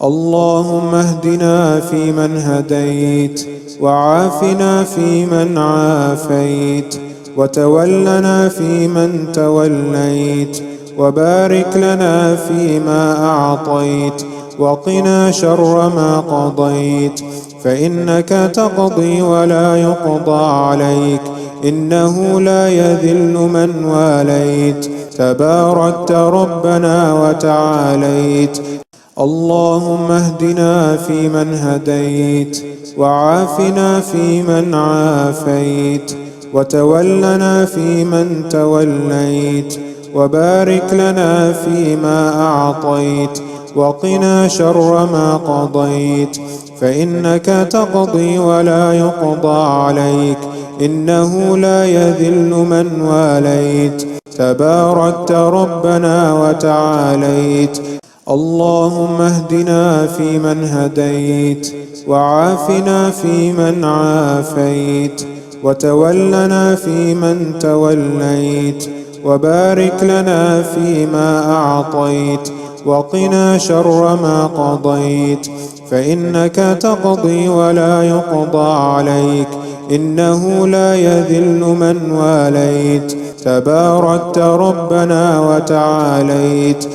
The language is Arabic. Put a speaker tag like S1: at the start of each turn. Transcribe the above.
S1: اللهم اهدنا فيمن هديت، وعافنا فيمن عافيت، وتولنا فيمن توليت، وبارك لنا فيما أعطيت، وقنا شر ما قضيت، فإنك تقضي ولا يقضى عليك، إنه لا يذل من واليت، تباركت ربنا وتعاليت. اللهم اهدنا فيمن هديت، وعافنا فيمن عافيت، وتولنا فيمن توليت، وبارك لنا فيما أعطيت، وقنا شر ما قضيت، فإنك تقضي ولا يقضى عليك، إنه لا يذل من واليت، تباركت ربنا وتعاليت. اللهم اهدنا فيمن هديت، وعافنا فيمن عافيت، وتولنا فيمن توليت، وبارك لنا فيما أعطيت، وقنا شر ما قضيت، فإنك تقضي ولا يقضى عليك، إنه لا يذل من واليت، تباركت ربنا وتعاليت.